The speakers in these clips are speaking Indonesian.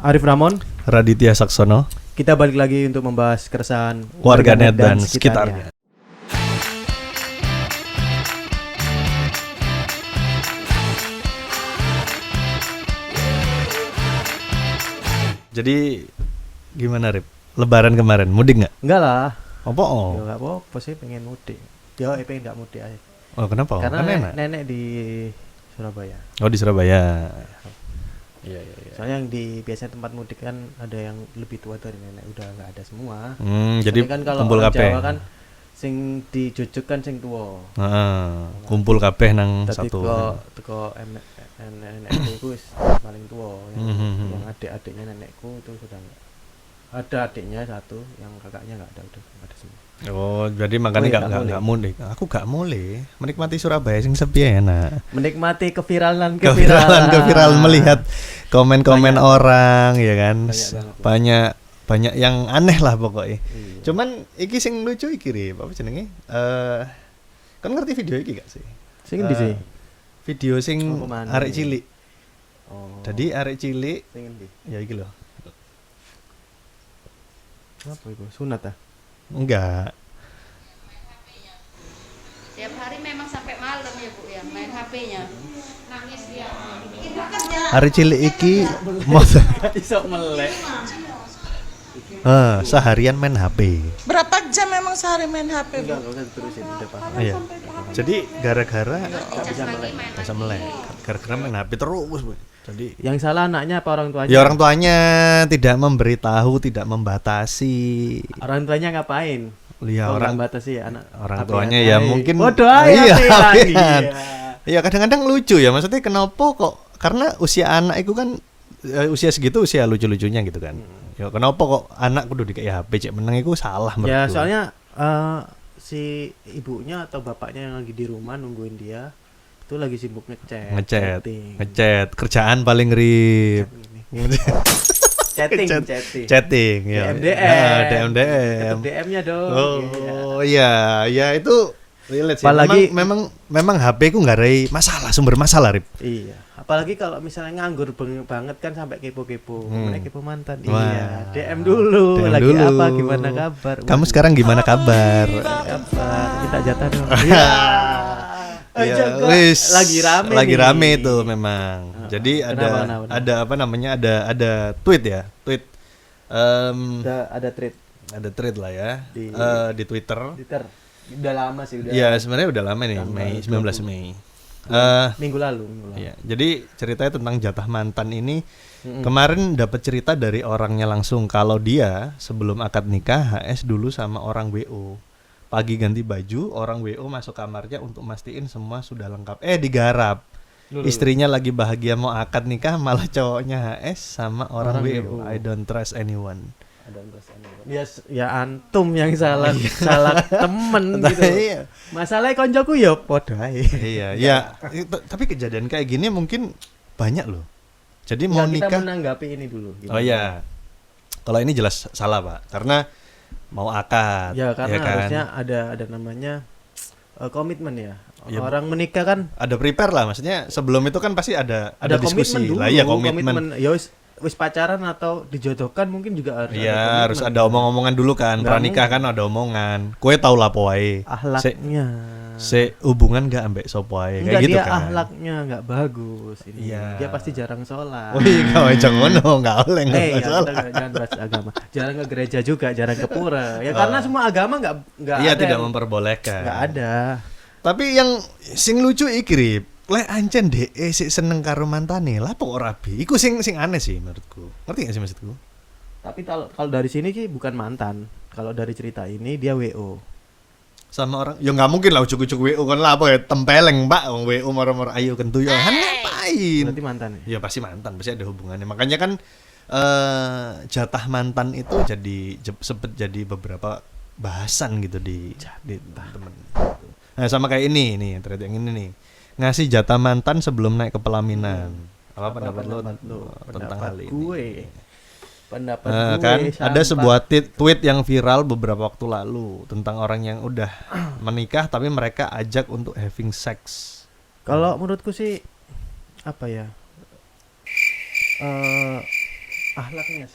Arif Ramon, Raditya Saksono. kita balik lagi untuk membahas keresahan warganet dan sekitarnya. Jadi gimana Rip? Lebaran kemarin mudik nggak? Enggak lah. Apa? Ya enggak apa-apa sih, pengen mudik. Ya pengen enggak mudik aja. Oh kenapa? Karena Kan nenek di Surabaya. Oh di Surabaya. Iya. Soalnya yang di biasanya tempat mudik kan ada yang lebih tua dari nenek, udah enggak ada semua. Jadi kan kalau kumpul orang kabeh. Jawa kan sing dijujuk kan sing tua. Kumpul kabeh nang Tadi satu. teko nenekku itu wis paling tua. Yang adik-adiknya nenekku itu sudah enggak. Ada adiknya satu, yang kakaknya enggak ada, udah enggak ada semua. Oh, jadi makanya enggak mudik. Aku enggak mulai menikmati Surabaya sing sepi enak. Menikmati keviralan melihat komen-komen orang ya kan. Banyak Banyak yang aneh lah pokoknya. Iya. Cuman iki sing lucu iki Rip, apa jenenge? Kan ngerti video iki gak sih? Sing endi sih? Video sing arek cilik. Oh. Jadi arek cilik Sing endi? ya iki loh. Apa itu? Sunat ah? Enggak. Tiap hari memang sampai malam ya Bu ya, main HP-nya. Nangis dia. Arek cilik iki mau Iso melek. seharian main HP. Berapa jam memang sehari main HP? Enggak usah terusin, udah paham. Iya. Jadi gara-gara Bisa melek. bisa melek. Gara-gara main HP terus. Bu. Jadi Yang salah anaknya apa orang tuanya? ya orang tuanya tidak memberitahu, tidak membatasi. Orang tuanya ngapain? Ya Kok orang nggak batasi anak. orang HP tuanya yang ya lain? mungkin Bodoh aja iya, HP lagi. kan. Iya. Iya kadang-kadang lucu ya, maksudnya kenapa kok, karena usia anak itu kan usia segitu usia lucu-lucunya gitu kan. Ya kenapa kok anak kudu dikasih HP cek meneng itu salah menurutku. Ya soalnya si ibunya atau bapaknya yang lagi di rumah nungguin dia itu lagi sibuk ngechat kerjaan paling rib. Chatting ya. DM. DM. DM-nya dong. Oh iya, ya itu relate sih. Apalagi memang HP ku nggak ada masalah, sumber masalah Rip. Iya, apalagi kalau misalnya nganggur banget kan sampai kepo-kepo. Mana kepo mantan. Wah. Iya, DM dulu. DM Lagi dulu. apa? Gimana kabar? Kamu sekarang gimana kabar? kabar? Kita jatah dong. Iya. Ya, Jaga. wis, Lagi lagi nih. rame itu memang. Jadi Kenapa? ada apa namanya? Ada tweet ya, tweet. Ada thread Ada tweet lah ya di Twitter. Twitter. Udah lama sih udah. Ya sebenarnya udah lama nih, Tanggal Mei 19 Mei. Minggu lalu. Ya, jadi ceritanya tentang jatah mantan ini kemarin dapat cerita dari orangnya langsung kalau dia sebelum akad nikah HS dulu sama orang WO. Pagi ganti baju, orang WO masuk kamarnya untuk mastiin semua sudah lengkap. Digarap. Istrinya lagi bahagia mau akad nikah malah cowoknya HS sama orang WO. I don't trust anyone. Ya antum yang salah temen gitu. Iya. Masalahnya koncoku ya podo ae. Iya, ya. Tapi kejadian kayak gini mungkin banyak loh. Jadi mau Kita nikah. menanggapi ini dulu. Oh iya. Kalau ini jelas salah, Pak. Karena mau akad. Ya karena kan? harusnya ada namanya komitmen ya. Ya, Orang menikah kan ada prepare lah, maksudnya sebelum itu kan pasti ada diskusi. komitmen dulu. Lah iya komitmen. Ya wis pacaran atau dijodohkan mungkin juga harus. Iya, harus ada omong-omongan dulu kan. Nggak Pranikah kan ada omongan. Kue tau lah poae. Ahlaknya. Se hubungan gak ambek sopo ae Enggak, kayak gitu dia kan. ahlaknya enggak bagus ini. Iya. Dia pasti jarang sholat. Wih, kau aja ngono, enggak oleh enggak Kita salah. jangan bahas agama. Jarang ke gereja juga, jarang ke pura. Ya karena semua agama enggak Iya, ada tidak yang- memperbolehkan. enggak ada. Tapi yang sing lucu iki Rip, lek ancen DE sik seneng karo mantane, lah kok ora rabi. Iku sing aneh sih menurutku. Ngerti gak sih maksudku? Tapi kalau dari sini sih bukan mantan. Kalau dari cerita ini dia WO. Sama orang, ya nggak mungkin lah ujuk-ujuk WO kan lah apa ya tempeleng Mbak wong WO moro-moro ayo kentu ya kan ngapain? Berarti mantan ya? Ya pasti mantan, pasti ada hubungannya. Makanya kan jatah mantan itu sempet jadi beberapa bahasan gitu di temen. Nah sama kayak ini nih, thread yang ini nih. Ngasih jatah mantan sebelum naik ke pelaminan. Apa pendapat lo tentang hal ini? Gue. Pendapat gue Kan ada sampah. sebuah tweet yang viral beberapa waktu lalu tentang orang yang udah menikah tapi mereka ajak untuk having sex. Kalau menurutku sih apa ya? Ahlaknya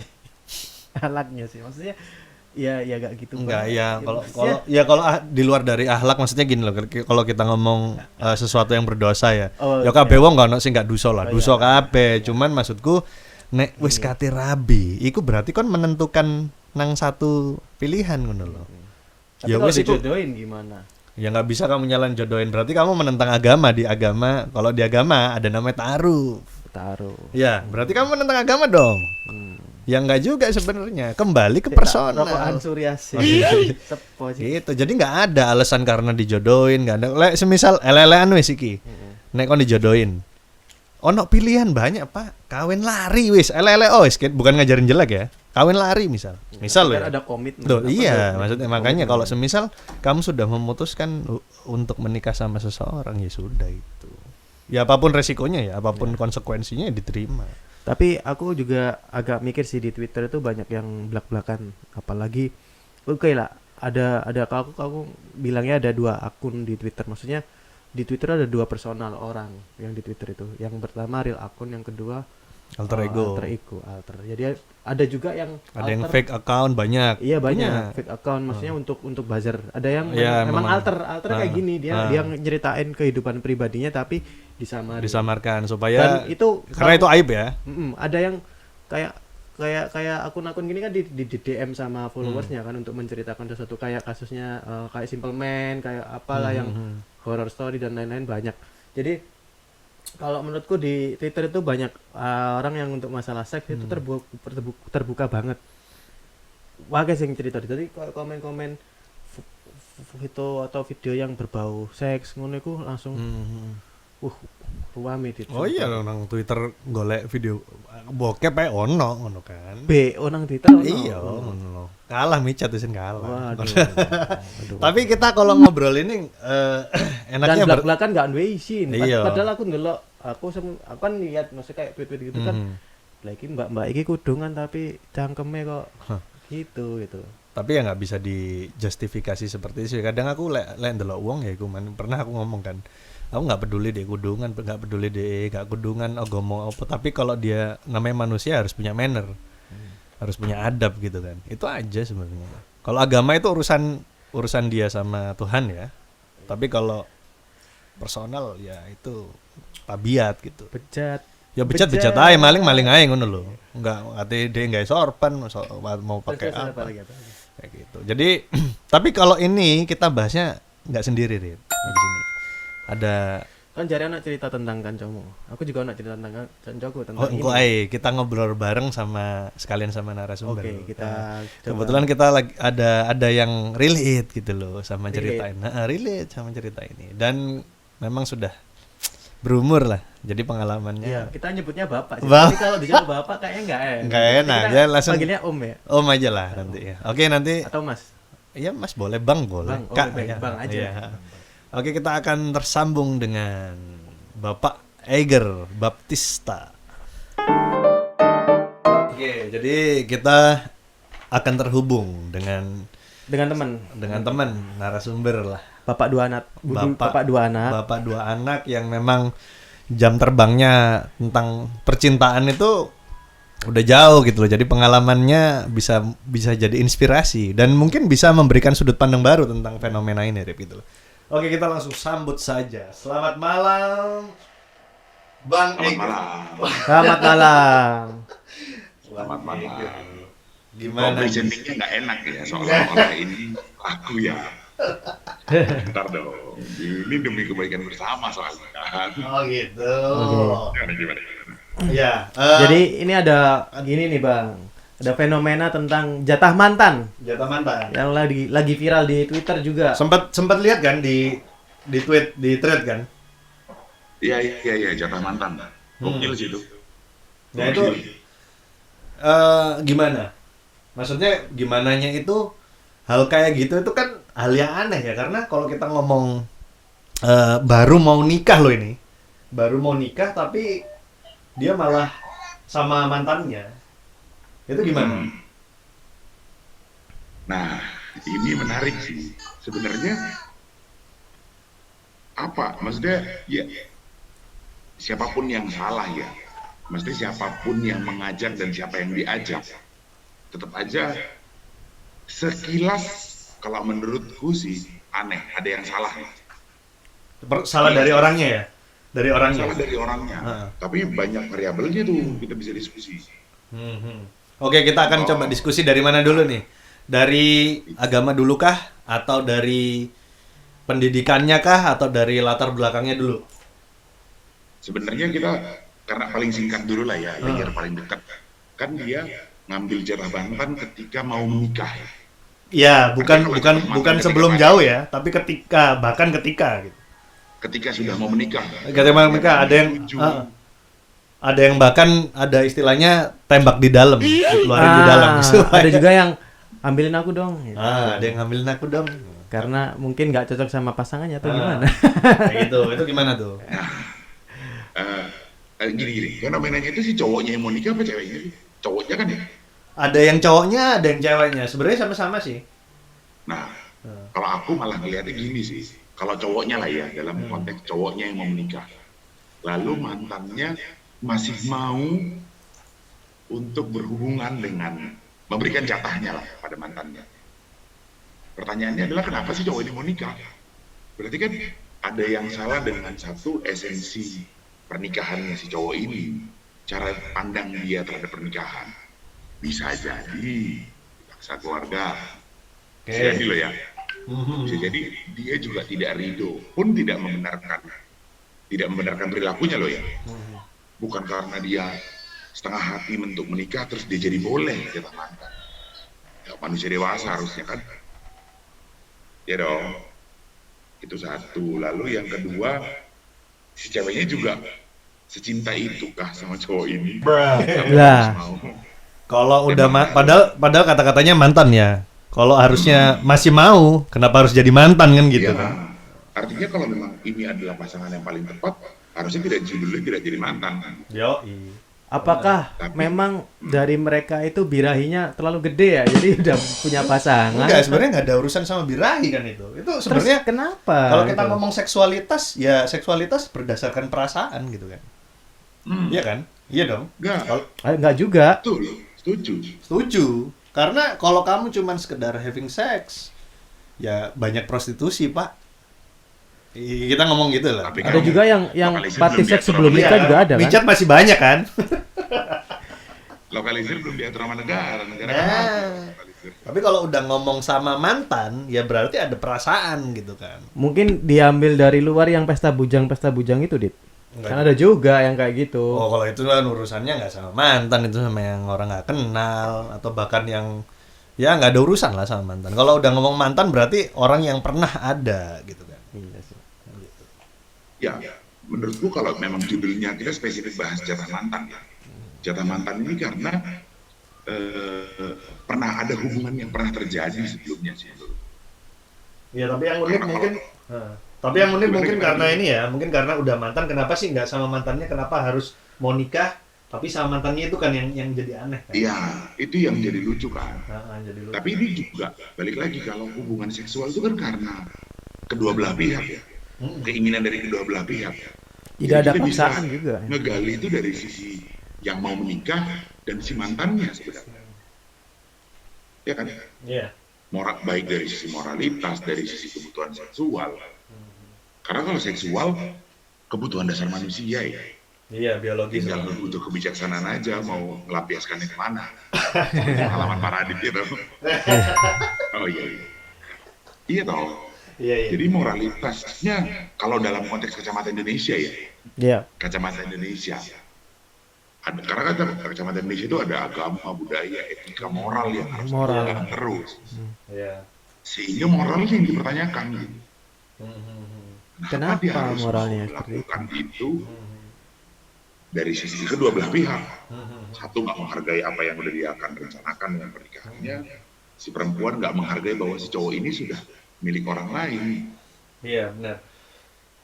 sih maksudnya ya gak gitu Enggak, banget. ya Maksudnya, kalau di luar dari akhlak maksudnya gini loh, kalau kita ngomong sesuatu yang berdosa ya. Oh, Ya kabeh wong gak ono sing gak dosa lah, Oh, dosa iya. kabeh. Cuman maksudku nek wis kate rabi, iku berarti kon menentukan nang satu pilihan ngono loh. tapi Ya kalau wis iku dijodohin gimana? ya nggak bisa kamu nyalan jodohin, berarti kamu menentang agama. Di agama, kalau di agama ada namanya ta'aruf. Taruh. Ya, berarti kamu menentang agama dong. Ya enggak juga sebenarnya. Kembali ke personal. Rokokan Surya sih. Sepo sih. Gitu. Jadi nggak ada alasan karena dijodohin, nggak ada. Lek semisal elelean wis iki. Nek kon dijodohin. Ono pilihan banyak, Pak. Kawin lari wis, elele wis, bukan ngajarin jelek ya. Kawin lari misal. Misal Kan ya. ada komitmen. Tuh, Apa iya, tuh? maksudnya makanya kalau semisal kamu sudah memutuskan untuk menikah sama seseorang, ya sudah itu. Ya apapun resikonya ya, apapun konsekuensinya ya diterima. Tapi aku juga agak mikir sih di Twitter itu banyak yang belak-belakan, apalagi oke lah ada aku bilangnya ada 2 akun di Twitter, maksudnya di Twitter ada 2 personal orang yang di Twitter itu, yang pertama real akun, yang kedua Alter ego. alter. Jadi ada juga yang Ada yang alter. fake account banyak. Iya banyak Punya. fake account, maksudnya untuk buzzer. Ada yang Iya, memang memang. alter kayak gini, dia nyeritain kehidupan pribadinya tapi Disamarkan supaya Dan itu karena itu aib ya. ada yang kayak akun-akun gini kan di DM sama followersnya kan untuk menceritakan sesuatu, kayak kasusnya kayak Simple Man, kayak apalah yang horror story dan lain-lain banyak. Jadi kalau menurutku di Twitter itu banyak orang yang untuk masalah seks itu terbuka banget. Wae sing cerita tadi komen-komen foto atau video yang berbau seks ngono iku langsung ruame di Oh iya nang Twitter golek video bokep ae ono ngono kan. BO nang Twitter ono. Iya, ngono. Kalah micat isin kalah. Waduh. Tapi kita kalau ngobrol ini Dan enaknya belak-belakan gak duwe isin. Iya. Padahal aku ndelok, aku kan lihat maksudnya kayak tweet-tweet gitu kan. Lah iki mbak-mbak iki kudungan tapi cangkeme kok gitu. tapi ya nggak bisa dijustifikasi seperti itu. Kadang aku lek ndelok wong ya iku pernah aku ngomong kan. Aku nggak peduli deh kudungan, nggak peduli deh nggak kudungan, ngomong apa. Tapi kalau dia namanya manusia harus punya manner, harus punya adab gitu kan. Itu aja sebenarnya. Kalau agama itu urusan dia sama Tuhan ya. Tapi kalau personal ya itu tabiat gitu. Bejat. Ya bejat aja, maling aja ngono lho. Enggak ate dia enggak sorban mau pakai Terus apa. lagi apa? Kayak gitu. Jadi tapi kalau ini kita bahasnya nggak sendiri Rit. Di sini. Ada Kan jare anak cerita tentang kancamu. Aku juga anak cerita tentang kancaku tentang engko ae kita ngobrol bareng sekalian sama narasumber. Oke, kita coba. Kebetulan kita lagi ada yang relate gitu loh sama cerita Relate. ini. Nah, relate sama cerita ini dan memang sudah berumur lah. Jadi pengalamannya Iya, kita nyebutnya bapak. sih. Bapak. Tapi kalau disebut bapak kayaknya enggak Nggak enak, Kita dia langsung- panggilnya Om ya Om aja lah nanti ya. Oke, nanti atau Mas. iya Mas boleh, Bang boleh. Bang, Kak, baik, ya. Bang aja. Iya. Oke, kita akan tersambung dengan Bapak Eiger Baptista. Oke, jadi kita akan terhubung dengan Dengan teman narasumber lah. bapak 2 anak. Bapak 2 anak. Bapak 2 anak yang memang jam terbangnya tentang percintaan itu udah jauh gitu loh. Jadi pengalamannya bisa jadi inspirasi dan mungkin bisa memberikan sudut pandang baru tentang fenomena ini Rip, gitu loh. Oke, kita langsung sambut saja. Selamat malam Bang Eiger. Selamat malam. Selamat malam. Gimana? Presentingnya nggak enak ya soal ini aku ya. Bentar dong. Ini demi kebaikan bersama soalnya kan. Oh gitu. Gimana? Ya. Jadi ini ada gini nih Bang. Ada fenomena tentang jatah mantan Jatah mantan. yang lagi viral di Twitter juga. Sempat lihat kan di thread kan? Iya, jatah mantan. Gokil sih itu. Nah itu gimana? Maksudnya gimananya itu hal kayak gitu itu kan hal yang aneh ya, karena kalau kita ngomong baru mau nikah loh ini, baru mau nikah tapi dia malah sama mantannya, itu gimana? Nah, ini menarik sih. Sebenarnya apa? Maksudnya ya siapapun yang salah ya. mesti siapapun yang mengajak dan siapa yang diajak, tetap aja sekilas kalau menurutku sih aneh, ada yang salah. Salah dari orangnya ya? Dari orangnya? Salah dari orangnya. Heeh. Tapi banyak variabelnya tuh, kita bisa diskusi. Oke, kita akan coba diskusi dari mana dulu nih? Dari agama dulu kah? Atau dari pendidikannya kah? Atau dari latar belakangnya dulu? Sebenarnya kita, karena paling singkat dulu lah ya, layer paling dekat. Kan dia ngambil jatah Banten ketika mau menikah. Ya, bukan Artinya kalau bukan jatah bukan mantan sebelum ketika jauh ya, tapi bahkan ketika gitu. Ketika sudah mau menikah. Ketika mau menikah ada yang ada yang bahkan ada istilahnya tembak di dalam, dikeluarin di dalam. Ada juga yang ambilin aku dong. Gitu. Ada yang ngambilin aku dong. Karena mungkin nggak cocok sama pasangannya atau gimana? Kayak gitu. Itu gimana tuh? Gini, fenomenanya itu si cowoknya yang mau nikah apa ceweknya sih? Cowoknya kan ya? Ada yang cowoknya, ada yang ceweknya. Sebenarnya sama-sama sih. Nah, kalau aku malah ngeliatnya gini sih. Kalau cowoknya lah ya, dalam konteks cowoknya yang mau menikah. Lalu mantannya masih mau untuk berhubungan dengan, memberikan jatahnya lah pada mantannya. Pertanyaannya adalah kenapa sih cowok ini mau nikah? Berarti kan ada yang salah dengan satu esensi pernikahannya si cowok ini. Cara pandang dia terhadap pernikahan. Bisa jadi paksa keluarga. Bisa jadi loh ya. Bisa jadi dia juga tidak ridho, pun tidak membenarkan perilakunya loh ya. Bukan karena dia setengah hati untuk menikah terus dia jadi boleh jatah mantan. Ya, manusia dewasa harusnya kan. Ya dong. Itu satu. Lalu yang kedua, si ceweknya juga secinta itu kah sama cowok ini? Lah. Kalau udah padahal kata-katanya mantan ya. Kalau harusnya masih mau, kenapa harus jadi mantan kan gitu Ya, kan? artinya kalau memang ini adalah pasangan yang paling tepat, harusnya tidak judulnya tidak jadi mantan. Yo. Apakah Tapi- memang dari mereka itu birahinya terlalu gede ya? Jadi udah punya pasangan? Enggak, sebenarnya nggak ada urusan sama birahi kan itu. Itu Terus sebenarnya kenapa? kalau kita gitu? ngomong seksualitas, ya seksualitas berdasarkan perasaan gitu kan. Iya kan? Iya dong. Enggak, Enggak juga. betul, setuju. Setuju. Karena kalau kamu cuman sekedar having sex, ya banyak prostitusi, Pak. Kita ngomong gitu lah. Tapi Ada kan juga yang lokalisir party belum seks diatur sebelum sama nikah negara. juga ada kan? Mijat masih banyak kan? Lokalisir belum diatur sama negara kan Nah. lokalisir. Tapi kalau udah ngomong sama mantan, ya berarti ada perasaan gitu kan. Mungkin diambil dari luar yang pesta bujang itu, Dit. Enggak. Kan ada juga yang kayak gitu. Oh, kalau itu kan urusannya nggak sama mantan, itu sama yang orang nggak kenal atau bahkan yang ya nggak ada urusan lah sama mantan. Kalau udah ngomong mantan berarti orang yang pernah ada gitu kan. Iya sih. Ya, menurutku kalau memang judulnya kita spesifik bahas jatah mantan ya. Jatah mantan ini karena pernah ada hubungan yang pernah terjadi sebelumnya sih. Iya, tapi yang unik mungkin tapi yang unik mungkin karena ini ya, mungkin karena udah mantan, kenapa sih nggak sama mantannya, kenapa harus mau nikah tapi sama mantannya itu kan yang jadi aneh kan? Iya, itu yang jadi lucu kan. Jadi lucu. Tapi ini juga balik lagi kalau hubungan seksual itu kan karena kedua belah pihak ya, keinginan dari kedua belah pihak. Tidak ada Jadi kita bisa paksaan juga. ngegali itu dari sisi yang mau menikah dan si mantannya sebenarnya. Ya kan? Iya. Baik dari sisi moralitas, dari sisi kebutuhan seksual. Karena kalau seksual kebutuhan dasar manusia ya. Iya, biologis. Tinggal butuh kebijaksanaan aja mau melampiaskannya kemana. Pengalaman para adit itu. Oh iya. Iya toh. Iya, iya. Jadi moralitasnya kalau dalam konteks kacamata Indonesia ya, Iya. kacamata Indonesia. Karena kacamata Indonesia itu ada agama, budaya, etika, moral yang harus Moral. dijalankan terus. Iya. Sehingga moralnya yang dipertanyakan. Gitu. Kenapa dia harus moralnya melakukan itu dari sisi kedua belah pihak? Satu nggak menghargai apa yang udah dia akan rencanakan dengan pernikahannya. Si perempuan nggak menghargai bahwa si cowok ini sudah milik orang lain. Iya, benar.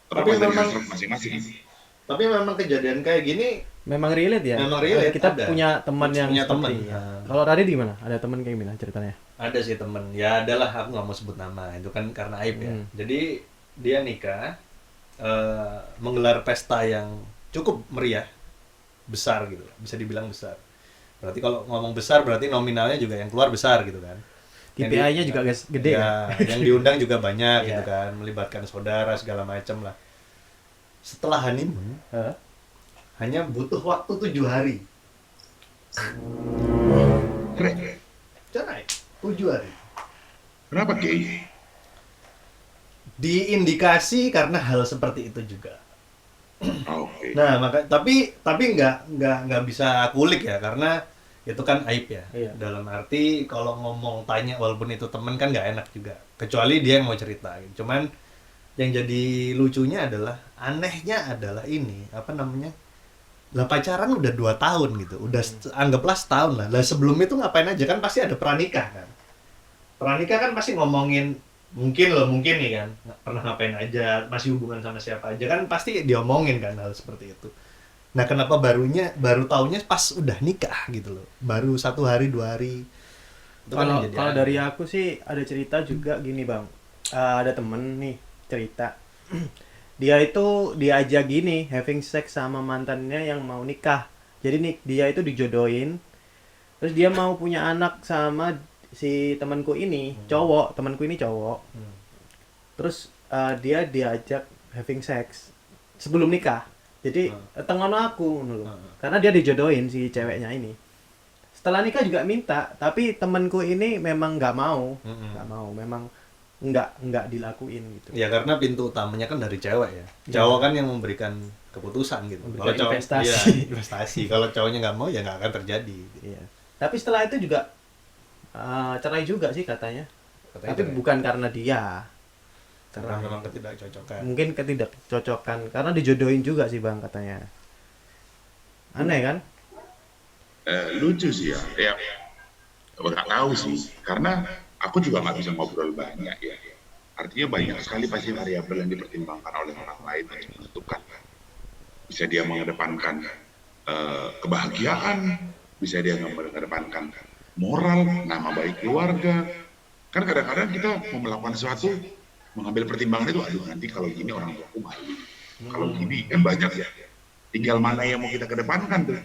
Terlepas Tapi dari memang- hasrat masing-masing. Tapi memang kejadian kayak gini Memang relate ya? Memang relate, Kita ada. punya teman yang Punya seperti teman. ya. Kalau Radit gimana? Ada teman kayak gimana ceritanya? ada sih temen, ya adalah aku nggak mau sebut nama, itu kan karena aib ya. Jadi dia nikah, menggelar pesta yang cukup meriah, besar gitu, bisa dibilang besar. Berarti kalau ngomong besar berarti nominalnya juga yang keluar besar gitu kan. KPI-nya juga gede ya, yang diundang juga banyak gitu Iya. kan, melibatkan saudara segala macam lah. Setelah honeymoon Hah? hanya butuh waktu 7 hari. Cerai 7 hari. Kenapa Kiai? Diindikasi karena hal seperti itu juga. Oke. Nah, tapi nggak bisa kulik ya karena itu kan aib ya. Iya. Dalam arti kalau ngomong tanya walaupun itu temen kan nggak enak juga. Kecuali dia yang mau cerita. Cuman yang jadi lucunya adalah anehnya adalah ini apa namanya? Lah pacaran udah 2 tahun gitu. Udah anggaplah setahun lah. Lah sebelum itu ngapain aja kan pasti ada pranikah kan. Pranikah kan pasti ngomongin mungkin nih kan pernah ngapain aja, masih hubungan sama siapa aja kan pasti diomongin kan hal seperti itu. Nah kenapa baru taunya pas udah nikah gitu loh, baru 1 hari 2 hari. Itu kan Kalau yang jadi kalau aneh. dari aku sih ada cerita juga gini bang. Ada temen nih cerita dia itu diajak gini having sex sama mantannya yang mau nikah. Jadi nih dia itu dijodohin, terus dia mau punya anak sama si temanku ini cowok, temanku ini cowok. Terus dia diajak having sex sebelum nikah. Jadi tengono aku ngono lho. Karena dia dijodohin si ceweknya ini. Setelah nikah juga minta, tapi temanku ini memang nggak mau, memang nggak dilakuin gitu. Ya karena pintu utamanya kan dari cewek ya. Cowok kan yang memberikan keputusan gitu. Memberikan Kalau cowok investasi. iya, investasi. Kalau cowoknya nggak mau ya nggak akan terjadi. Iya. Tapi setelah itu juga cerai juga sih katanya. Katanya Tapi cerai. bukan karena dia. Karena memang ketidakcocokan. Mungkin ketidakcocokan karena dijodohin juga sih bang katanya. Aneh kan? Lucu sih ya. Ya, nggak tahu sih. Karena aku juga nggak bisa ngobrol banyak ya. Artinya banyak sekali pasti variabel yang dipertimbangkan oleh orang lain untuk menentukan. Bisa dia mengedepankan kebahagiaan, bisa dia mengedepankan moral, nama baik keluarga. Kan kadang-kadang kita mau melakukan sesuatu, mengambil pertimbangan itu, aduh nanti kalau gini orang tua aku malu. Kalau gini kan banyak ya. Tinggal mana yang mau kita kedepankan tuh.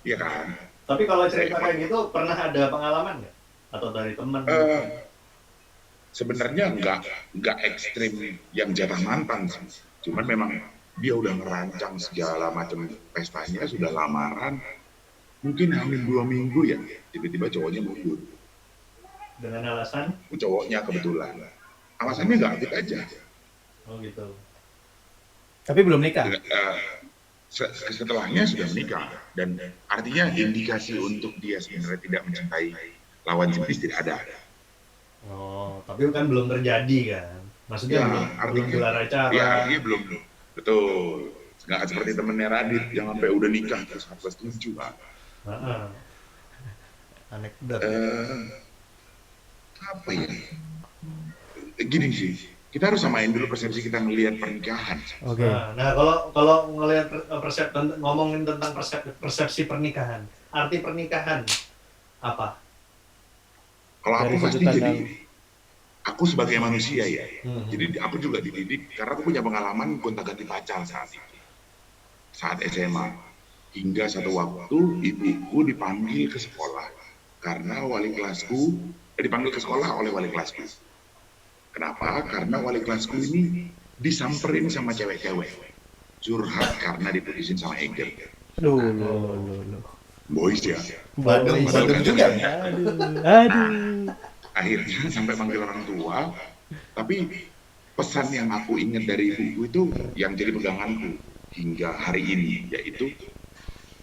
Iya kan? Tapi kalau cerita kayak gitu pernah ada pengalaman nggak? Atau dari teman? Sebenarnya nggak ekstrim yang jatah mantan sih. Cuman memang dia udah ngerancang segala macam pestanya, sudah lamaran, mungkin hampir 2 minggu ya, tiba-tiba cowoknya mundur. Dengan alasan? Cowoknya kebetulan. Alasannya nggak aktif aja. Oh gitu. Tapi belum nikah. Setelahnya sudah menikah, dan artinya indikasi untuk dia sebenarnya tidak mencintai lawan jenis tidak ada. Oh, tapi kan belum terjadi kan? Maksudnya belum gelar acara. Ya, artinya belum. Betul. Nggak seperti temennya Radit yang sampai udah nikah terus hapus 7 Pak. Anekdot. Apa ya? Gini sih, kita harus samain dulu persepsi kita melihat pernikahan. Oke. Nah, kalau ngelihat ngomongin tentang persepsi pernikahan, arti pernikahan apa? Kalau aku Dari pasti sudut jadi, pandang. aku sebagai manusia ya, jadi aku juga dididik karena aku punya pengalaman gonta-ganti pacar saat SMA. Hingga satu waktu ibuku dipanggil ke sekolah karena dipanggil ke sekolah oleh wali kelasku. Kenapa? Karena wali kelasku ini disamperin sama cewek-cewek, curhat karena diputusin sama Eger. Loh. Boys ya. Badung juga ya. Aduh. Akhirnya sampai panggil orang tua, tapi pesan yang aku ingat dari ibuku itu yang jadi peganganku hingga hari ini, yaitu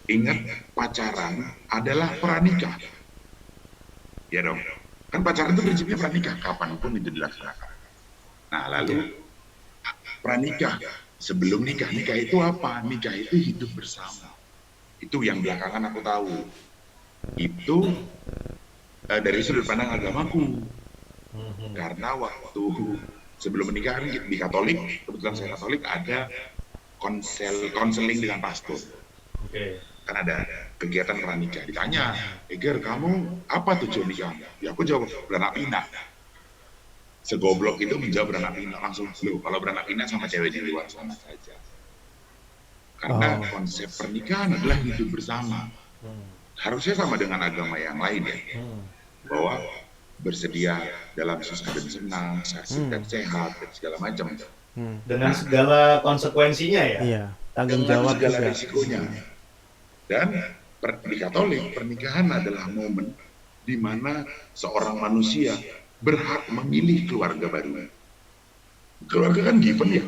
ingat pacaran adalah pranikah. Ya dong, kan pacaran itu prinsipnya pranikah, kapanpun itu dilaksanakan. Nah lalu pranikah, sebelum nikah itu apa? Nikah itu hidup bersama. Itu yang belakangan aku tahu. Itu dari sudut pandang agamaku. Karena waktu sebelum menikah kan di Katolik, kebetulan saya Katolik, ada konseling dengan pastor. Oke. Kan ada kegiatan pranikah. Ditanya, Eger, kamu apa tujuan nikah? Ya aku jawab beranak pinak. Segoblok itu menjawab beranak pinak langsung. Loh, kalau beranak pinak sama ceweknya di luar sana saja. Karena konsep pernikahan adalah hidup bersama. Harusnya sama dengan agama yang lain ya, bahwa bersedia dalam susah dan senang, sakit dan sehat dan segala macam. Dengan segala konsekuensinya ya. Iya, tanggung Dengan jawab segala juga. risikonya. Dan di Katolik pernikahan adalah momen di mana seorang manusia berhak memilih keluarga baru. Keluarga kan given ya.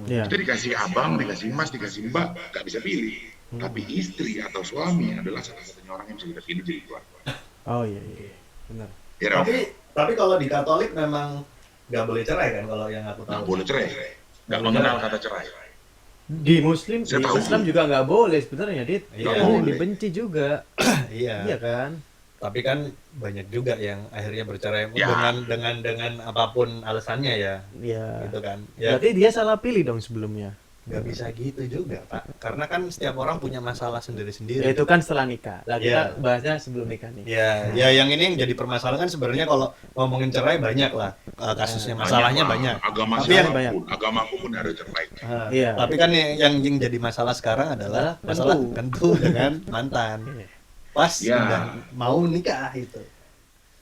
Iya. Kita dikasih abang, dikasih mas, dikasih mbak, nggak bisa pilih. Tapi istri atau suami adalah satu-satunya orang yang bisa kita pilih jadi keluarga. Oh iya, iya. Benar. Ya, dong? Tapi kalau di Katolik memang nggak boleh cerai kan kalau yang aku tahu. Nggak boleh cerai. Nggak mengenal kata cerai. Di Muslim, Saya di tahu. Islam juga nggak boleh sebenarnya, Dit. Iya. Nggak boleh, dibenci juga. Iya. Iya kan? Tapi kan banyak juga yang akhirnya bercerai Ya. dengan apapun alasannya ya. Iya. Gitu kan. Ya Berarti dia salah pilih dong sebelumnya. nggak bisa gitu juga, Pak. Karena kan setiap orang punya masalah Ya sendiri-sendiri. itu kan setelah nikah. Lah kita Iya. bahasnya sebelum nikah nih. Ya yang ini yang jadi permasalahan kan sebenarnya kalau ngomongin cerai banyak lah kasusnya, masalahnya banyak. Agama Tapi yang siapapun, agama apapun harus cerai. Iya. Tapi kan yang jadi masalah sekarang adalah masalah tentu dengan mantan. Pas Ya. udah mau nikah itu.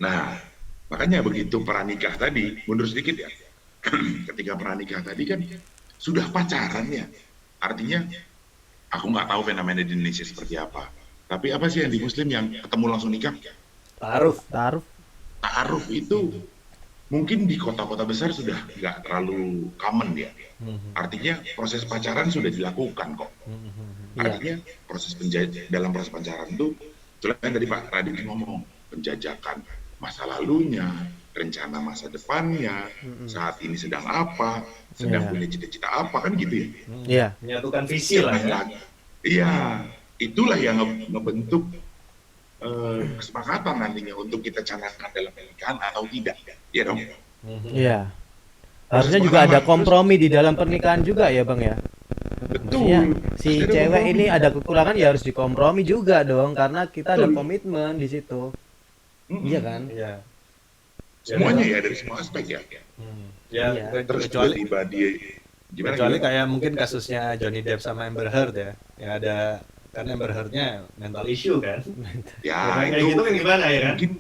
Nah, makanya begitu pranikah tadi, mundur sedikit ya. Ketika pranikah tadi kan sudah pacaran ya. Artinya, aku nggak tahu fenomena di Indonesia seperti apa. Tapi apa sih yang di Muslim yang ketemu langsung nikah? Taruh. Taruh. Ta'aruf itu mungkin di kota-kota besar sudah nggak terlalu common ya. Artinya proses pacaran sudah dilakukan kok. Artinya dalam proses pacaran itu, itulah yang tadi Pak Radit ngomong, penjajakan masa lalunya, rencana masa depannya, saat ini sedang apa, sedang Iya. punya cita-cita apa, kan gitu ya. Iya. Menyatukan visi lah ya. Iya, itulah yang ngebentuk kesepakatan nantinya untuk kita canangkan dalam pernikahan atau tidak, ya dong. Iya. Harusnya juga ada kompromi di dalam pernikahan juga ya, Bang ya. Maksudnya Betul. si Pasti ada cewek kompromi. ini ada kekurangan ya harus dikompromi juga dong karena kita ada komitmen di situ. Iya kan? Iya. Semuanya ya dari semua aspek ya. Ya, Iya. Terus kecuali tiba-tiba dia gimana? kecuali gimana? kayak mungkin kasusnya Johnny Depp sama Amber Heard ya. Yang ada kan Amber Heard-nya mental issue kan. Ya, Kayak itu gitu kan gimana ya kan? mungkin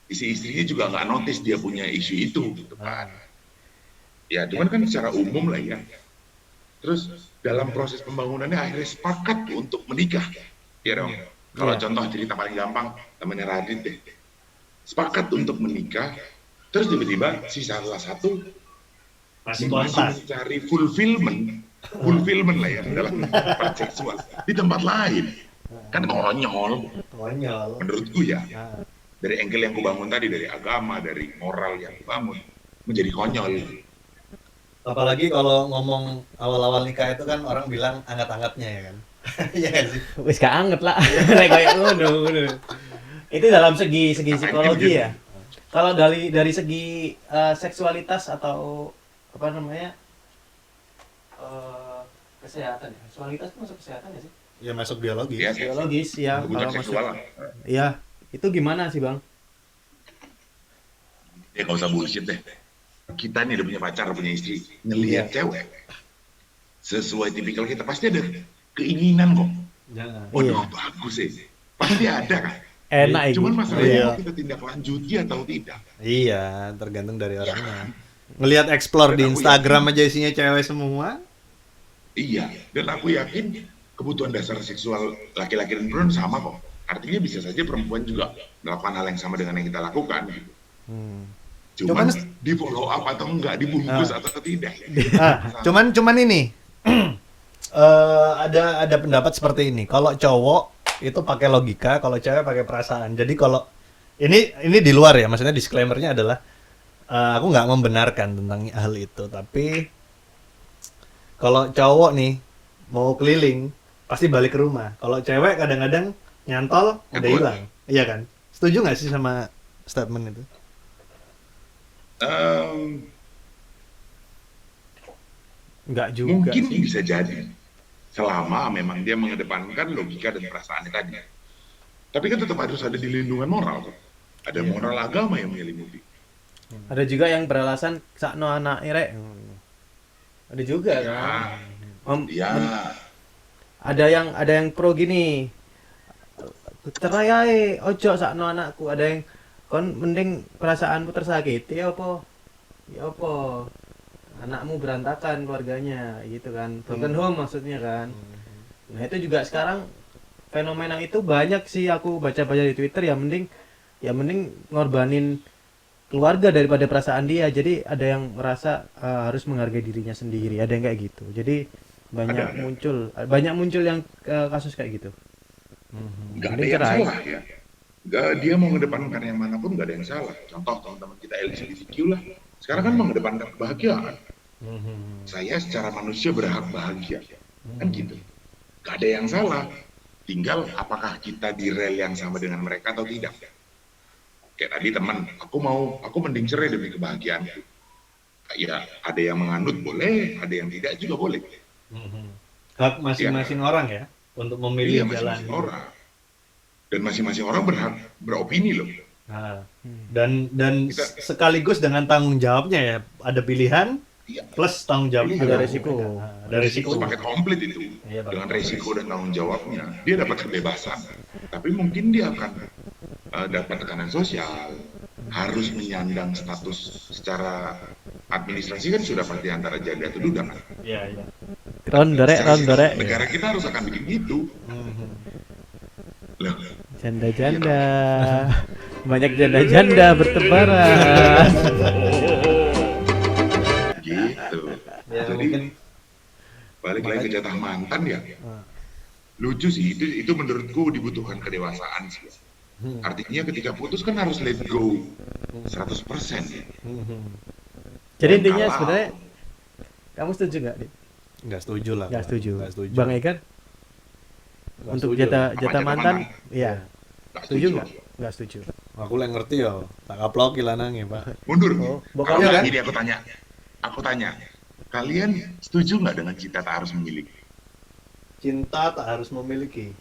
istri-istrinya juga nggak notice dia punya isu itu gitu kan. Ya, cuman kan secara umum lah ya. Terus dalam proses pembangunannya akhirnya sepakat untuk menikah. Ya dong. Kalau Iya. contoh cerita paling gampang, temannya Radit deh. Sepakat untuk menikah, terus tiba-tiba si salah satu Masih masih kontak. mencari fulfillment lah ya dalam part seksual di tempat lain. Kan konyol Konyol. menurutku ya. Dari angle yang kubangun tadi, dari agama, dari moral yang kubangun, menjadi konyol. Apalagi kalau ngomong awal-awal nikah itu kan orang bilang anget-angetnya ya kan. Iya nggak sih? Wis gak anget lah. Kayak ngono. Itu dalam segi psikologi ya. Kalau dari segi seksualitas atau apa namanya? Kesehatan ya. Seksualitas itu masuk kesehatan ya sih? Ya masuk biologi. Ya, Biologis ya. hubungan Kalau masuk. seksual lah. Iya. Itu gimana sih, Bang? Ya nggak usah bullshit deh. Kita nih udah punya pacar, punya istri, ngelihat cewek sesuai tipikal kita pasti ada keinginan kok. Jangan. Waduh, Iya. bagus sih. Pasti ada kan. Enak ini. Cuman masalahnya Iya. mau kita tindak lanjuti atau tidak. Iya, tergantung dari orangnya. Ngelihat explore di Instagram aja isinya cewek semua. Iya, dan aku yakin kebutuhan dasar seksual laki-laki dan perempuan sama kok. Artinya bisa saja perempuan juga melakukan hal yang sama dengan yang kita lakukan. Gitu. Cuman di follow up atau enggak, dibungkus atau tidak. Cuman ini ada pendapat seperti ini. Kalau cowok itu pakai logika, kalau cewek pakai perasaan. Jadi kalau ini di luar ya, maksudnya disclaimer-nya adalah aku nggak membenarkan tentang hal itu, tapi kalau cowok nih mau keliling pasti balik ke rumah. Kalau cewek kadang-kadang nyantol udah Betul. hilang, iya kan? Setuju nggak sih sama statement itu? Enggak juga Mungkin sih. bisa jadi. Selama memang dia mengedepankan logika dan perasaannya tadi. Tapi kan tetap harus ada di lindungan moral. Kok. Ada moral agama yang menyelimuti. Ada juga yang beralasan sakno anak rek. Ada juga kan. Ya, ada yang pro gini, cerai ae, ojo sakno anakku. Ada yang kon mending perasaanmu tersakiti ya apa? Ya apa? Anakmu berantakan keluarganya gitu kan. Broken home maksudnya kan. Nah, itu juga sekarang fenomena itu banyak sih aku baca-baca di Twitter, ya mending ngorbanin keluarga daripada perasaan dia. Jadi ada yang merasa harus menghargai dirinya sendiri, ada yang kayak gitu. Jadi banyak muncul yang kasus kayak gitu. Nggak ada Mending yang cerai. salah ya. Dia mau mengedepankan yang manapun nggak ada yang salah. Contoh teman-teman kita LGBTQ lah. Sekarang kan mengedepankan kebahagiaan. Saya secara manusia berhak bahagia. Kan gitu. Nggak ada yang salah. Tinggal apakah kita di rel yang sama dengan mereka atau tidak. Kayak tadi teman, aku mending cerai demi kebahagiaanku. Ya, ada yang menganut boleh, ada yang tidak juga boleh. Hak masing-masing orang ya untuk memilih Iya, jalan. masing-masing orang. Dan masing-masing orang berhak beropini loh. Nah, dan Kita- sekaligus dengan tanggung jawabnya ya, ada pilihan Iya. plus tanggung jawabnya Iya, juga ada resiko. Nah, ada resiko. Itu paket komplit itu. Iya, Pak. Dengan resiko dan tanggung jawabnya, dia dapat kebebasan. Tapi mungkin dia akan dapat tekanan sosial, harus menyandang status secara administrasi kan sudah pasti antara janda atau duda kan. Iya, iya. Rondorek. Negara kita harus akan bikin gitu. Loh, Janda-janda. Banyak janda-janda bertebaran. gitu. Ya, Jadi mungkin balik lagi ke jatah mantan ya. Lucu sih, itu menurutku dibutuhkan kedewasaan sih. Artinya ketika putus kan harus let go 100% ya. Jadi intinya Kalau- sebenarnya kamu setuju nggak, Dit? nggak setuju lah. Nggak Pak. setuju. Nggak setuju. Bang Egan Nggak untuk setuju. jatah Jatah mantan, mantan? iya. Nggak Setuju setuju. nggak? Nggak setuju. Aku yang ngerti ya, tak kaplok ilanangnya Pak. Mundur. Oh, Kalau bokapnya nggak kan? gini aku tanya, kalian setuju nggak dengan cinta tak harus memiliki? Cinta tak harus memiliki.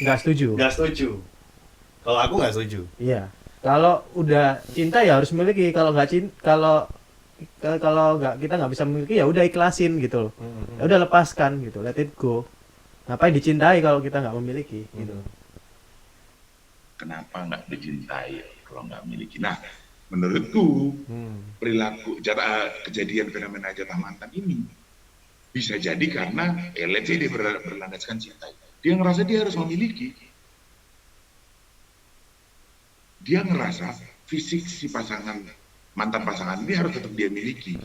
Nggak setuju. Nggak setuju. Kalau aku nggak setuju. Iya. Kalau udah cinta ya harus memiliki. Kalau nggak cinta, kalau nggak kita nggak bisa memiliki ya udah ikhlasin gitu loh. Ya udah lepaskan gitu, let it go. Ngapain dicintai kalau kita nggak memiliki gitu. Kenapa nggak dicintai kalau nggak memiliki? Nah, menurutku perilaku kejadian fenomena jatah mantan ini bisa jadi karena let's say dia berlandaskan cinta. Dia ngerasa dia harus memiliki. Dia ngerasa fisik si mantan pasangan ini harus tetap dia miliki.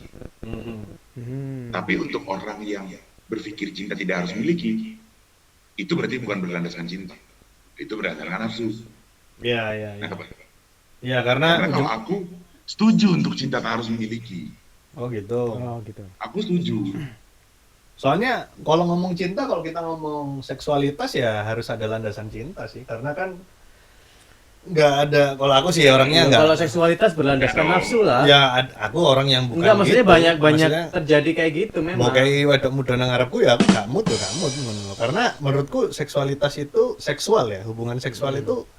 Tapi untuk orang yang berpikir cinta tidak harus memiliki, itu berarti bukan berlandaskan cinta. Itu berdasarkan nafsu. Iya, iya, iya. Kenapa? Ya karena Karena kalau aku setuju untuk cinta tak harus memiliki. oh gitu. Oh gitu. Aku setuju. Soalnya kalau ngomong cinta, kalau kita ngomong seksualitas ya harus ada landasan cinta sih. Karena kan nggak ada, kalau aku sih orangnya nggak. Kalau seksualitas berlandaskan nafsu lah. Ya aku orang yang bukan Enggak, maksudnya gitu. banyak Maksudnya, terjadi kayak gitu memang. mau kayak wedok muda nang ngarepku ya aku nggak mood ngono. Karena menurutku seksualitas itu seksual ya, hubungan seksual itu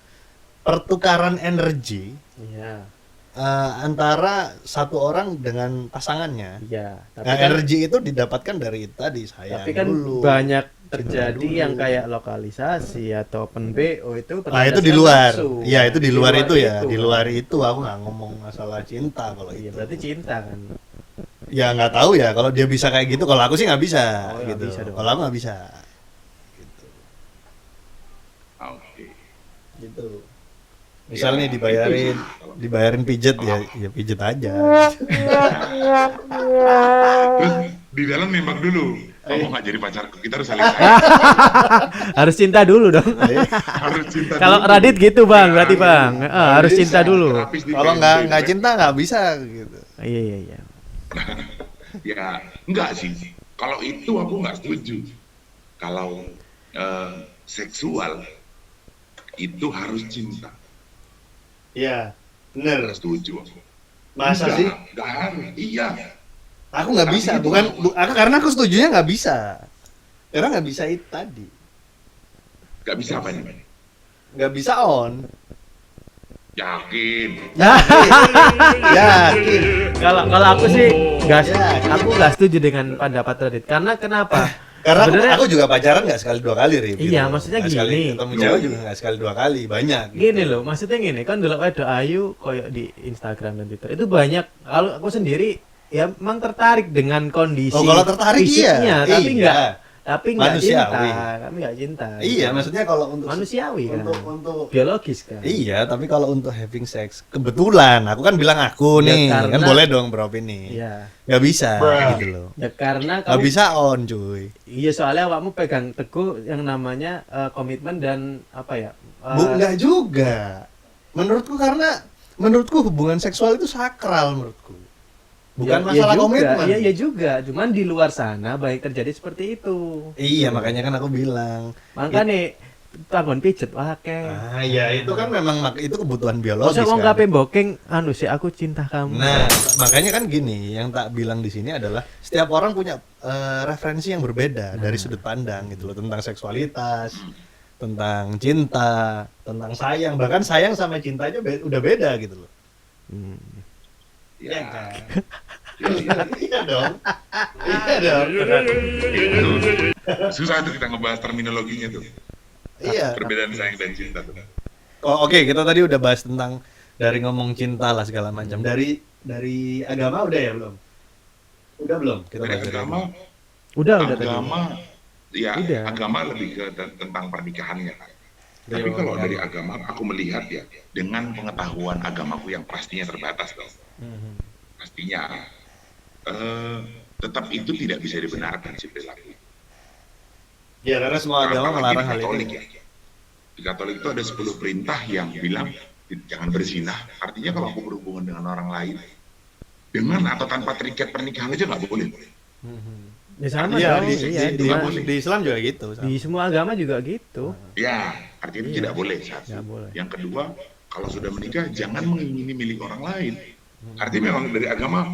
pertukaran energi Iya. antara satu orang dengan pasangannya. Iya, tapi Nah, kan energi itu didapatkan dari tadi sayang tapi kan dulu. banyak terjadi dulu. yang kayak lokalisasi atau open BO itu Nah itu berdasarkan di luar, nafsu. ya itu di luar itu ya, itu. di luar itu aku nggak ngomong masalah cinta kalau Iya, itu. berarti cinta kan. Ya nggak tahu ya, kalau dia bisa kayak gitu, kalau aku sih nggak bisa, Oh, nggak gitu. bisa dong. Kalau aku nggak bisa, Oke. gitu. Misal nih Ya, dibayarin pijet ya pijet aja. Terus di dalam nembak dulu. Kamu nggak jadi pacarku, kita harus saling sayang. Harus cinta dulu dong. Harus cinta Kalau dulu. Radit gitu Bang, Ya, berarti Bang. Harus bisa. cinta dulu. Terapis di Kalau PSB, nggak cinta nggak bisa, gitu. Iya iya iya. Ya, enggak sih. Kalau itu aku nggak setuju. Kalau seksual itu harus cinta. Iya, bener. Nggak setuju aku. Masa Enggak, sih? nggak harus. Iya. Aku nggak bisa, Tapi itu bukan, aku- aku karena aku setujunya nggak bisa. Karena nggak bisa itu tadi, Nggak bisa apa nih? nggak bisa on. Yakin. Yakin. Kalau aku sih Ya. aku nggak setuju dengan pendapat Radit. Karena kenapa? Karena Sebenarnya- aku juga pacaran nggak sekali 2 kali, Rip. Iya, gitu. maksudnya Nggak sekali gini. ketemu cewek juga nggak sekali 2 kali, banyak. gitu. Gini loh, maksudnya gini, kan dulu ada Ayu koyo di Instagram dan Twitter itu banyak. Kalau aku sendiri ya memang tertarik dengan kondisi Oh, kalau tertarik fisiknya, iya. tapi Iya. nggak Manusiawi. cinta, kami nggak cinta. Iya, maksudnya kalau untuk manusiawi kan, untuk biologis kan. iya, tapi kalau untuk having sex kebetulan aku kan bilang aku Ya, nih, karena- kan boleh dong beropini. Iya. Nggak bisa Bruh. gitu loh. Ya karena Nggak kamu bisa on, cuy. iya soalnya awakmu pegang teguh yang namanya komitmen dan apa ya? Enggak juga. Menurutku hubungan seksual itu sakral menurutku. Bukan masalah juga, komitmen. Iya juga, cuman di luar sana baik terjadi seperti itu. Iya, makanya kan aku bilang. Makanya tangon pijet wae. Ah, iya itu kan memang itu kebutuhan biologis Masa wong kan. kabeh bokeng anu sih aku cinta kamu. Nah, makanya kan gini, yang tak bilang di sini adalah setiap orang punya referensi yang berbeda dari sudut pandang gitu loh, tentang seksualitas, tentang cinta, tentang sayang, bahkan sayang sama cinta aja udah beda gitu loh. Iya kan? Iya dong. Iya dong. Susah tuh kita ngebahas terminologinya tuh. Iya. Perbedaan sayang dan cinta tuh. Oh, oke, kita tadi udah bahas tentang dari ngomong cinta lah segala macam. Dari agama udah ya belum? Udah belum? Kita Dari bahas dari agama, Udah tadi. agama, ya Udah. agama lebih ke tentang pernikahannya kan. Dari Tapi kalau agama. dari agama, aku melihat ya dengan pengetahuan agamaku yang pastinya terbatas dong. Pastinya, tetap itu tidak bisa dibenarkan sih perilaku. Ya, karena semua agama Apalagi melarang di hal Katolik ini. ya. Di Katolik itu ada 10 perintah yang bilang jangan berzinah. Artinya kalau aku berhubungan dengan orang lain, dengan atau tanpa terikat pernikahan aja nggak boleh. Ya sama Iya, dong. Iya, di Islam juga gitu. sama. di semua agama juga gitu. Ya, artinya itu Iya. tidak boleh. Satu. Nggak boleh. Yang kedua, kalau sudah menikah jangan mengingini milik orang lain. Artinya memang dari agama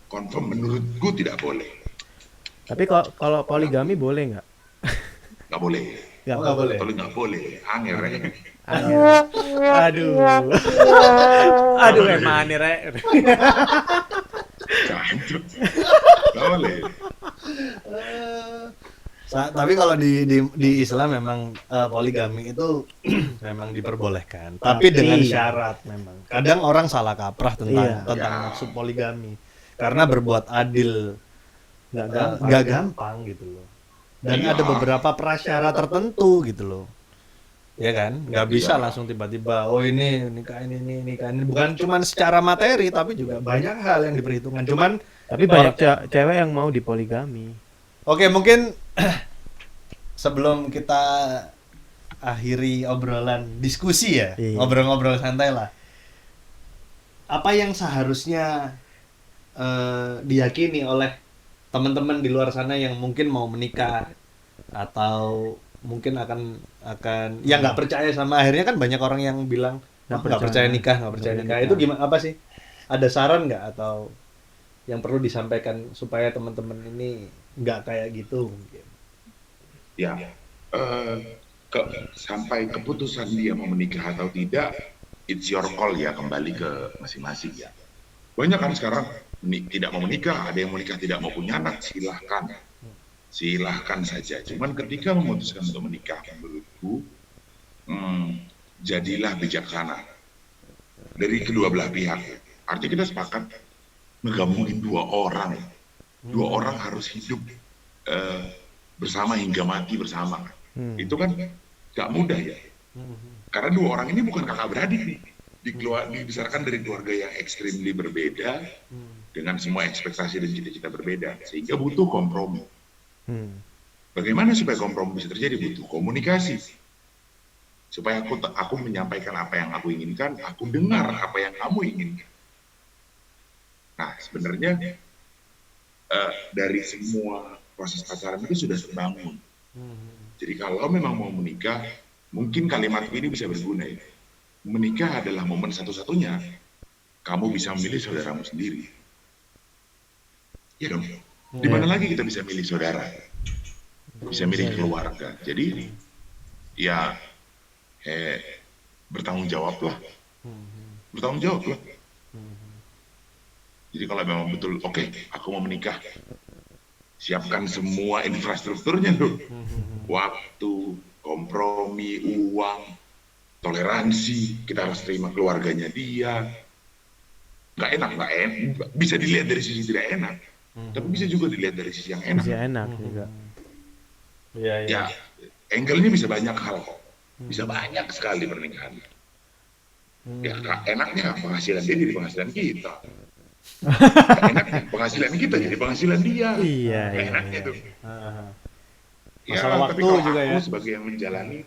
confirm menurutku tidak boleh. Tapi kalau poligami boleh nggak? Nggak boleh. Nggak boleh. Kalau nggak boleh, angin ya. Aduh. Aduh emang aneh rek. Jancuk. Nggak boleh. Tapi kalau di Islam memang poligami itu memang diperbolehkan, tapi dengan syarat memang. Kadang orang salah kaprah tentang Iya. maksud poligami karena berbuat adil nggak gampang gitu loh. Dan Iya. ada beberapa prasyarat tertentu gitu loh. Ya kan? Nggak bisa Iya. langsung tiba-tiba oh ini nikah ini bukan cuma secara materi tapi juga banyak hal yang diperhitungkan. Cuman Tapi banyak cewek yang mau dipoligami. oke, mungkin sebelum kita akhiri obrolan diskusi ya, Iya. ngobrol-ngobrol santai lah. Apa yang seharusnya diyakini oleh teman-teman di luar sana yang mungkin mau menikah atau mungkin akan yang nggak percaya sama, akhirnya kan banyak orang yang bilang nggak percaya nikah. Itu gimana, apa sih? Ada saran nggak atau yang perlu disampaikan supaya teman-teman ini nggak kayak gitu mungkin? Ya, sampai keputusan dia mau menikah atau tidak, it's your call ya, kembali ke masing-masing ya. Banyak kan sekarang tidak mau menikah, ada yang mau nikah tidak mau punya anak, silahkan saja. Cuman ketika memutuskan untuk menikah, menurutku jadilah bijaksana dari kedua belah pihak. Artinya kita sepakat ngegabungin dua orang harus hidup bersama hingga mati bersama. Itu kan gak mudah ya. Karena dua orang ini bukan kakak beradik nih. Dibesarkan dari keluarga yang extremely berbeda dengan semua ekspektasi dan cita-cita berbeda, sehingga butuh kompromi. Bagaimana supaya kompromi bisa terjadi? Butuh komunikasi. Supaya aku menyampaikan apa yang aku inginkan, aku dengar apa yang kamu inginkan. Nah, sebenarnya dari semua proses pacaran itu sudah terbangun. Jadi kalau memang mau menikah, mungkin kalimat ini bisa berguna ya. Menikah adalah momen satu-satunya kamu bisa memilih saudaramu sendiri. Ya dong. Di mana lagi kita bisa milih saudara? Bisa milih keluarga. Jadi ya bertanggung jawablah. Bertanggung jawablah. Jadi kalau memang betul, oke, aku mau menikah. siapkan semua infrastrukturnya tuh. Waktu, kompromi, uang, toleransi, kita harus terima keluarganya dia. Nggak enak, bisa dilihat dari sisi tidak enak, tapi bisa juga dilihat dari sisi yang enak. Bisa enak juga. Iya, iya. Ya, angle-nya bisa banyak hal kok, bisa banyak sekali pernikahan. Ya, enaknya penghasilan dia jadi penghasilan kita. Enaknya penghasilan kita jadi penghasilan dia. Iya, iya, Enaknya tuh. Ya, Masalah tapi waktu kalau juga aku ya. sebagai yang menjalani,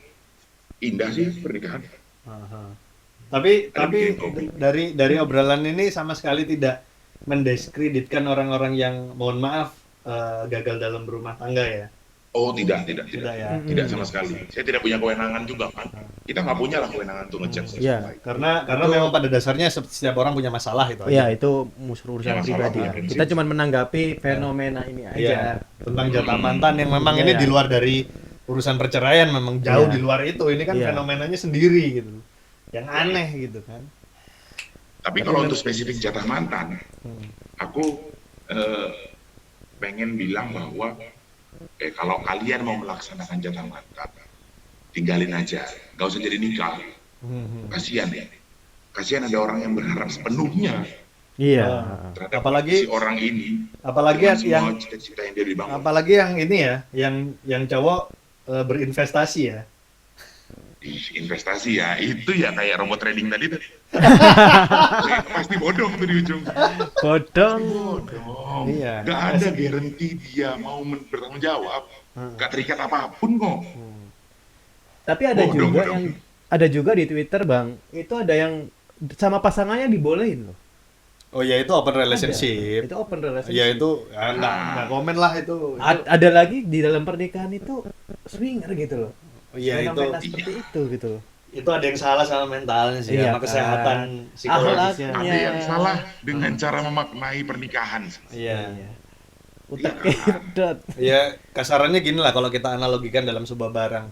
indah sih pernikahan. Tapi Ada bikin kopi. dari obrolan ini sama sekali tidak mendiskreditkan orang-orang yang mohon maaf gagal dalam berumah tangga ya. Oh tidak ya. tidak sama sekali. Saya tidak punya kewenangan juga kan. Kita nggak punya lah kewenangan untuk ngecek Iya. sesuai. Karena memang pada dasarnya setiap orang punya masalah itu Iya, aja. itu urusan Ya, masalah pribadi ya. prinsip. Kita cuma menanggapi fenomena ini aja. Iya, tentang jatah mantan yang memang Iya, ini iya. di luar dari urusan perceraian, memang jauh Iya. di luar itu. Ini kan Iya. fenomenanya sendiri gitu. Yang aneh gitu kan. Tapi kalau untuk spesifik jatah mantan, aku pengen bilang bahwa kalau kalian mau melaksanakan jatah mantan, tinggalin aja, nggak usah jadi nikah. Kasihan ya, kasihan ada orang yang berharap sepenuhnya Iya. terhadap Apalagi- si orang ini, apalagi dengan semua yang- cita-cita yang dia dibangun. Apalagi yang ini ya, yang cowok berinvestasi ya. Investasi ya, itu ya kayak robot trading tadi tuh. Pasti bodong tuh di ujung. Bodong. Bodong. Iya. Gak ada garansi dia mau bertanggung jawab. Gak terikat apapun kok. Tapi ada Bodong, juga bodong. yang ada juga di Twitter, Bang. Itu ada yang sama pasangannya dibolehin loh. Oh ya, itu open Ada. relationship. Itu open relationship. Ya itu ya, nggak komen lah itu. Ada lagi di dalam pernikahan itu swinger gitu loh. Oh, iya itu Fenomena seperti itu gitu loh. itu ada yang salah sama mentalnya sih, Iya sama kesehatan kan. psikologisnya. Akhlak. Ada yang salah dengan cara memaknai pernikahan. Iya. Utaknya pedot. Ya kasarannya gini lah kalau kita analogikan dalam sebuah barang.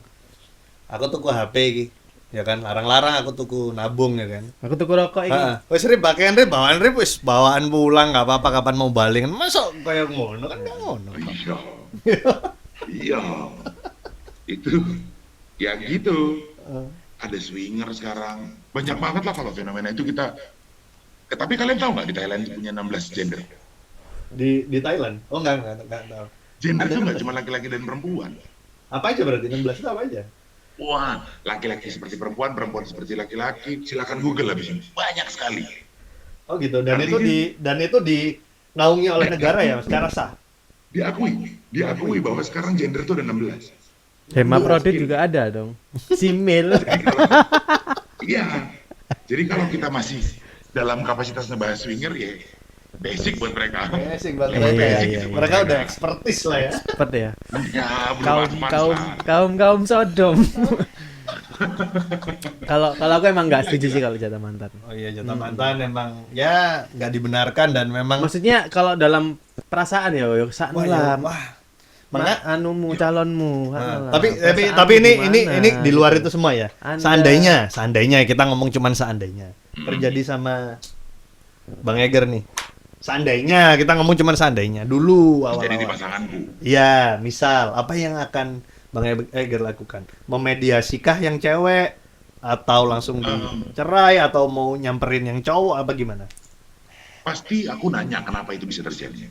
Aku tuku HP iki, ya kan, larang-larang aku tuku nabung ya kan. Aku tuku rokok ini. Heeh. Wis rip pakaian rip bawaan rip wis bawaan pulang enggak apa-apa kapan mau balik. Masuk kayak ngono kan enggak ngono. Iya. Iya. Itu ya gitu. Ada swinger sekarang. Banyak banget lah kalau fenomena itu kita. Tapi kalian tahu nggak di Thailand itu punya 16 gender? Di Thailand. Oh enggak tahu. Gender Ada itu nggak 16? cuma laki-laki dan perempuan. Apa aja berarti 16 itu apa aja? Wah, laki-laki seperti perempuan, perempuan seperti laki-laki. Silakan Google habis ini. Banyak sekali. Oh gitu. Dan Artinya- itu dinaungi oleh negara ya secara sah. Diakui bahwa sekarang gender itu ada 16. Hermaprodit juga ada dong. Simil. Iya. Jadi kalau kita masih dalam kapasitas ngebahas swinger ya basic buat mereka. Basic banget. Iya, mereka ya. iya, iya. Mereka udah expertise lah ya. Cepet ya. Ya, belum Kaum advance kaum lah. kaum Sodom. Kalau aku emang nggak setuju sih kalau jatah mantan. Oh iya, jatah mantan emang ya nggak dibenarkan dan memang Maksudnya kalau dalam perasaan ya, yo sakno wah, lah. ya, wah. Maka Anumu calonmu. alah. tapi Perasaanmu ini gimana? di luar itu semua ya. Anda- Seandainya kita ngomong cuman seandainya terjadi sama Bang Eger nih. Seandainya kita ngomong cuman seandainya dulu Jadi di awal-awal. pasanganku. Iya, misal apa yang akan Bang Eger lakukan? Memediasikah yang cewek atau langsung dicerai atau mau nyamperin yang cowok apa gimana? Pasti aku nanya kenapa itu bisa terjadi.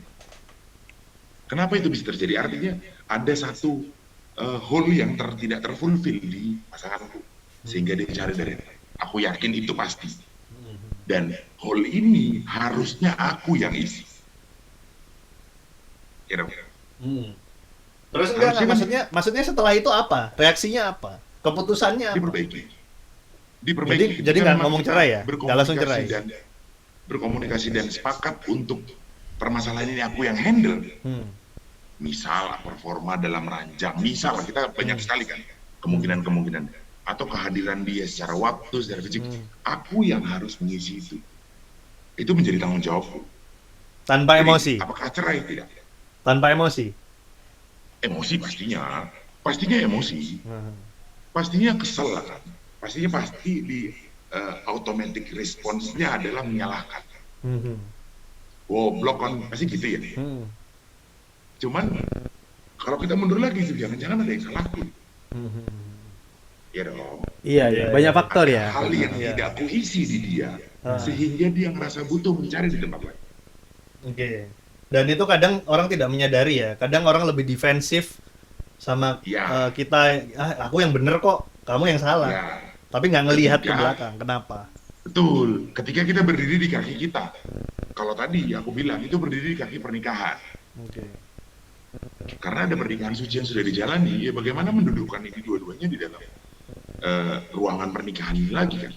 Kenapa itu bisa terjadi? Artinya ada satu hole yang tidak terfulfill di pasanganku. Sehingga dia cari dari aku yakin itu pasti. Dan hole ini harusnya aku yang isi. Kira-kira. Terus Harusnya maksudnya setelah itu apa? Reaksinya apa? Keputusannya apa? Diperbaiki. Jadi Ketika nggak memang ngomong kita cerai ya? Nggak langsung cerai? Berkomunikasi dan sepakat untuk permasalahan ini aku yang handle. Misal performa dalam ranjang, misal kita banyak sekali kan kemungkinan atau kehadiran dia secara waktu, secara fisik, aku yang harus mengisi itu menjadi tanggung jawabku. Tanpa Jadi, emosi, apakah cerai? Tidak. tanpa emosi. Emosi pastinya emosi, pastinya kesel lah kan, pasti di automatic response-nya adalah menyalahkan. Goblok kan, pasti gitu ya. Cuman kalau kita mundur lagi, jangan-jangan ada yang salahku. Ya dong. Iya, iya, banyak faktor Ada ya. hal yang tidak kuisi di dia, sehingga dia ngerasa butuh mencari di tempat lain. Oke. Dan itu kadang orang tidak menyadari ya. Kadang orang lebih defensif sama Ya. kita. Aku yang bener kok, kamu yang salah. Ya, Tapi nggak ngelihat ke Ketika- belakang. Kenapa? betul. Ketika kita berdiri di kaki kita, kalau tadi aku bilang itu berdiri di kaki pernikahan. Oke. Karena ada pernikahan suci yang sudah dijalani, ya bagaimana mendudukkan ini dua-duanya di dalam ruangan pernikahan ini lagi kan?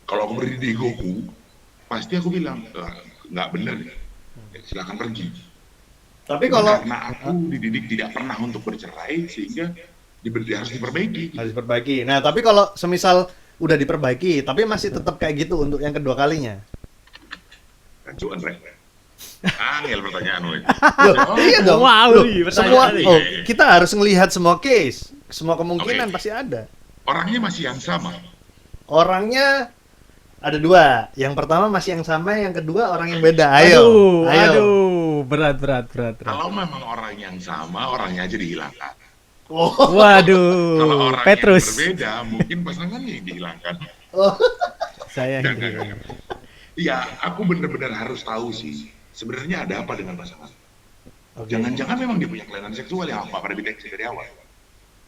Kalau aku berdiri di egoku, pasti aku bilang nggak benar, silakan pergi. Tapi kalau Karena aku dididik tidak pernah untuk bercerai, sehingga harus diperbaiki. harus diperbaiki. Nah, tapi kalau semisal udah diperbaiki, tapi masih tetap kayak gitu untuk yang kedua kalinya. Rancuan, Rek. Angel pertanyaan lu. Iya dong. Wow, Loh, pertanyaan semua ini. kita harus melihat semua case, semua kemungkinan Oke. pasti ada. Orangnya masih yang sama. Orangnya ada dua. Yang pertama masih yang sama, yang kedua orang yang beda. Ayo. Aduh, berat. Kalau memang orang yang sama, orangnya aja dihilangkan. Oh. Kalau Waduh, orang Petrus. yang berbeda, mungkin pasangannya yang dihilangkan. Saya Enggak. Ya, aku benar-benar harus tahu sih, sebenarnya ada apa dengan pasangan. Jangan-jangan memang dia punya kelainan seksual yang apa pada deteksi dari awal.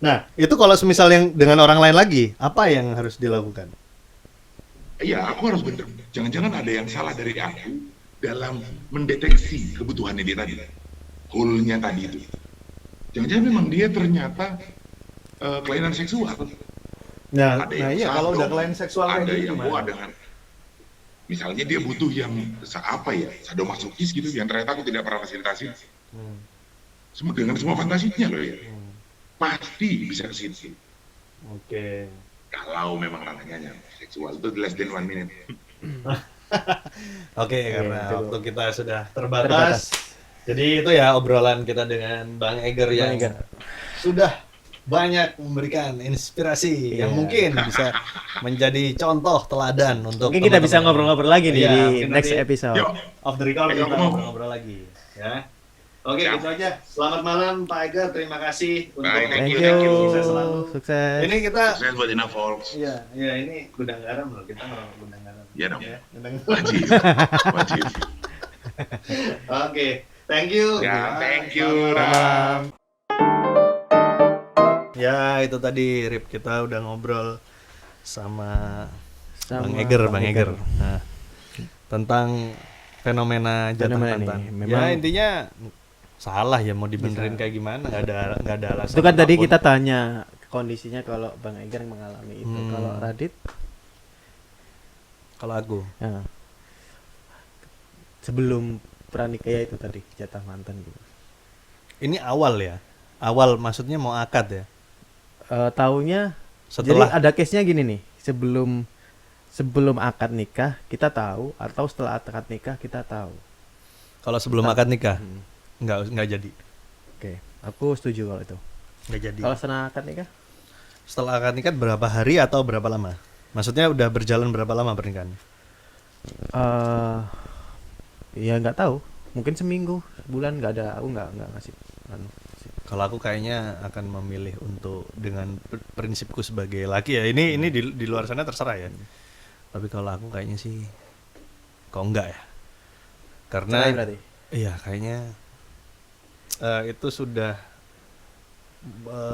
Nah, itu kalau semisal yang dengan orang lain lagi, apa yang harus dilakukan? Iya, aku harus bener. Jangan-jangan ada yang salah dari aku dalam mendeteksi kebutuhannya dia tadi. Hole-nya tadi itu. Jangan-jangan memang dia ternyata kelainan seksual. Nah, Ada yang iya kalau sado, udah kelainan seksual kayak ada gitu yang gimana? dengan misalnya dia butuh yang apa ya, sadomasokis gitu, yang ternyata aku tidak pernah fasilitasi. Semua dengan semua fantasinya loh ya. Pasti bisa ke situ. Oke. Kalau memang ranahnya seksual itu less than 1 minute. Oke, karena itu. waktu kita sudah terbatas. Jadi itu ya obrolan kita dengan Bang Eger yang Eger. sudah banyak memberikan inspirasi yang Iya. mungkin bisa menjadi contoh teladan untuk Mungkin kita bisa teman-teman. ngobrol-ngobrol lagi nih Iya, di mungkin next nanti episode. Yuk, off the record Ayo, kita mau. ngobrol lagi ya. Oke, Siap. gitu aja. Selamat malam Pak Eger, terima kasih untuk Baik, Thank Thank you. you. Sukses selalu. Sukses. Ini kita sukses buat Ina Folks. iya, ini gudang garam loh. Kita ngerokok gudang garam. Iya dong. Ya, gudang garam. Wajib. Wajib. Oke, thank you. Ya, thank you. Malam. Ya, itu tadi Rip, kita udah ngobrol sama Bang Sama Eger, Bang Bang Eger. Eger. Nah, tentang fenomena jatah Fenomena mantan. ini, Ya memang- intinya salah ya, mau dibenerin kayak gimana, nggak ada alasan. Itu kan tadi apapun. kita tanya kondisinya kalau Bang Eger mengalami itu. Kalau Radit, Kalau aku, ya, sebelum pranikah ya itu tadi jatah mantan gitu. ini awal ya, awal maksudnya mau akad ya. Taunya, Setelah jadi ada case-nya gini nih. Sebelum akad nikah kita tahu, atau setelah akad nikah kita tahu. kalau sebelum akad nikah, Hmm. nggak jadi, Oke, aku setuju kalau itu. nggak jadi. Kalau setelah akad nikah, Setelah akad nikah berapa hari atau berapa lama? Maksudnya udah berjalan berapa lama pernikahannya? ya nggak tahu. Mungkin seminggu, sebulan nggak ada. Aku nggak ngasih. Kalau aku kayaknya akan memilih untuk dengan prinsipku sebagai laki ya. Ini di luar sana terserah ya. Tapi kalau aku kayaknya sih kok enggak ya. Karena Cerai berarti. iya kayaknya itu sudah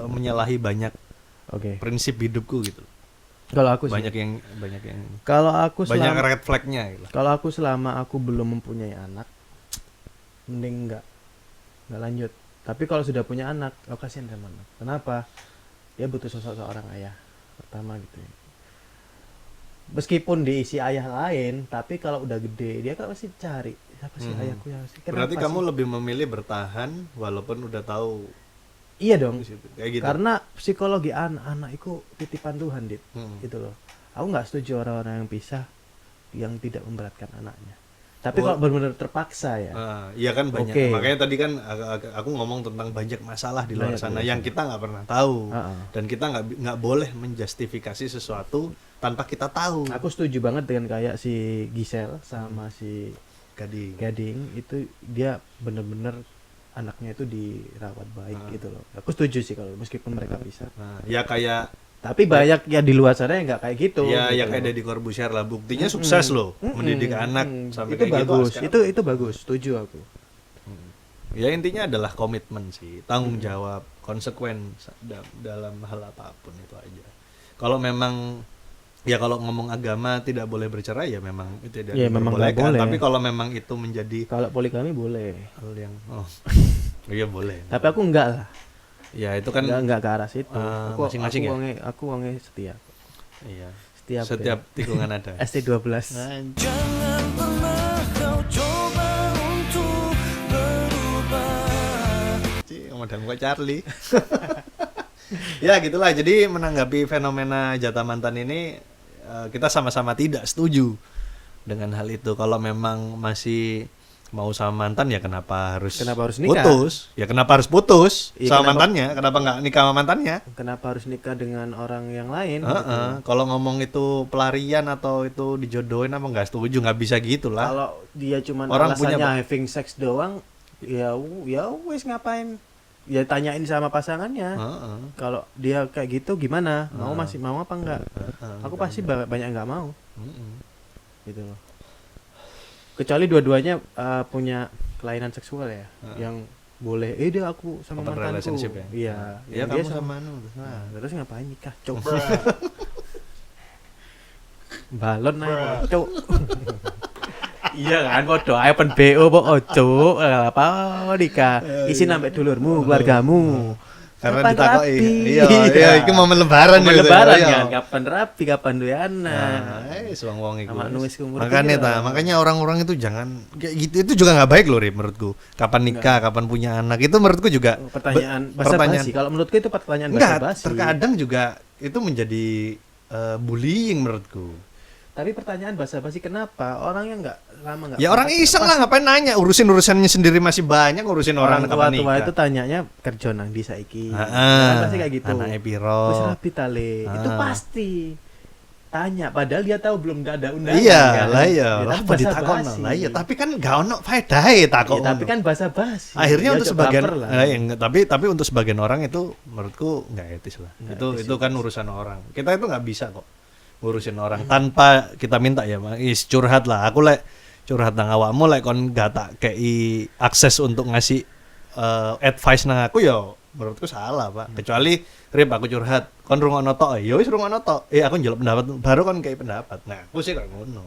menyalahi banyak Oke. prinsip hidupku gitu. Kalau aku sih. Banyak yang Kalau aku banyak selama red flag-nya gitu. Kalau aku selama aku belum mempunyai anak, mending nggak lanjut. Tapi kalau sudah punya anak, aku kasihan sama anak. Kenapa? Dia butuh sosok seorang ayah pertama gitu. Ya. Meskipun diisi ayah lain, tapi kalau udah gede, dia kan pasti cari siapa sih ayahku yang sih. Berarti Kenapa kamu sih? lebih memilih bertahan walaupun udah tahu Iya dong. di situ. Kayak gitu. Karena psikologi anak itu titipan Tuhan, Dit. Hmm. Gitu loh. Aku nggak setuju orang-orang yang pisah yang tidak memberatkan anaknya. Tapi Oh. kalau benar-benar terpaksa ya. Iya kan banyak. Oke. Makanya tadi kan aku ngomong tentang banyak masalah di luar Banyak sana di luar yang sana. kita nggak pernah tahu Heeh. dan kita nggak boleh menjustifikasi sesuatu tanpa kita tahu. Aku setuju banget dengan kayak si Giselle sama si Gading. Gading itu dia bener-bener anaknya itu dirawat baik gitu loh. Aku setuju sih kalau meskipun mereka bisa. Nah, ya kayak Tapi banyak ya di luar sana yang nggak kayak gitu. ya gitu ya kayak loh. Deddy Corbuzier lah, buktinya sukses loh mendidik anak sampai itu kayak gitu. bagus. Sekarang- Itu bagus, setuju aku. Ya intinya adalah komitmen sih, tanggung jawab, konsekuen dalam hal apapun itu aja. Kalau memang ya kalau ngomong agama tidak boleh bercerai ya memang itu tidak Ya, memang nggak diperbolehkan. boleh. Tapi kalau memang itu menjadi Kalau poligami boleh. hal yang iya boleh. Tapi aku enggak lah. Ya itu kan Enggak ke arah situ. masing-masing ya? Aku wonge setia. iya. Setiap Setiap tikungan ada. ST12. Jangan pernah kau coba untuk berubah. Modal gua Charlie. Ya gitulah. Jadi menanggapi fenomena jatah mantan ini kita sama-sama tidak setuju dengan hal itu. Kalau memang masih mau sama mantan ya kenapa harus nikah? putus? Ya kenapa harus putus Iya, sama kenapa- mantannya? Kenapa nggak nikah sama mantannya? Kenapa harus nikah dengan orang yang lain? Heeh. Kalau ngomong itu pelarian atau itu dijodohin apa nggak setuju, nggak bisa gitu lah. Kalau dia cuma Orang punya alasannya having sex doang, ya wes ngapain? Ya tanyain sama pasangannya. Heeh. Kalau dia kayak gitu gimana? Masih mau apa enggak? Aku pasti banyak nggak mau. Mm-mm. Gitu loh. Kecuali dua-duanya punya kelainan seksual ya, yang boleh. Dia aku sama Open mantanku. relationship ya? Iya. Ya yang dia kamu sama anu. Nah, terus ngapain nikah? Coba. Balon aja, cuk. Iya kan, podo ae pen BO kok ojo, apa nikah. Isi nambah dulurmu, keluargamu. Karena Kapan ditakoki. rapi? Iya, iki momen lebaran Momen gitu. lebaran Iya. kan, kapan rapi, kapan duwe anak. Wong iku. Sama nulis umur Makanya pira. makanya orang-orang itu jangan kayak gitu. Itu juga nggak baik loh, Rip, menurutku. Kapan nikah, kapan punya anak, itu menurutku juga Pertanyaan pertanyaan- basa-basi. Kalau menurutku itu pertanyaan enggak, basa-basi. terkadang juga itu menjadi bullying menurutku. Tapi pertanyaan basa-basi kenapa? Orangnya nggak lama nggak. Ya orang iseng lah, ngapain nanya, urusannya sendiri masih banyak, ngurusin orang kapan tua-tua nikah. itu tanyanya kerja nang di saiki. Heeh. Kan pasti kayak gitu. Anaknya piro. Wis rapi tale. Itu pasti tanya padahal dia tahu belum ada undangan Iya, kan? lah iya. Ya, Lah tapi apa ditakon basa-basi. lah iya, tapi kan gak ono faedahe takon. Ya, tapi kan basa-basi. Akhirnya Ya, untuk coba sebagian baper lah. tapi untuk sebagian orang itu menurutku nggak etis lah. Nggak itu etis, itu kan urusan orang. Kita itu nggak bisa kok ngurusin orang tanpa kita minta ya, is curhat lah. Aku lek curhat nang awakmu lek kon gak tak kei akses untuk ngasih advice nang aku ya menurutku salah, Pak. Kecuali Rip aku curhat, kon rungokno tok, ya wis rungokno tok. Aku njaluk pendapat baru kon kei pendapat. Nah, aku sih kayak ngono.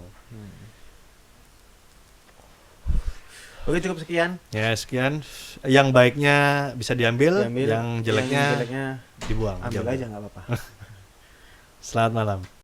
Oke, cukup sekian. Ya, sekian. Yang baiknya bisa diambil, Diambil. yang jeleknya jeleknya dibuang. ambil Jauh. aja nggak apa-apa. Selamat malam.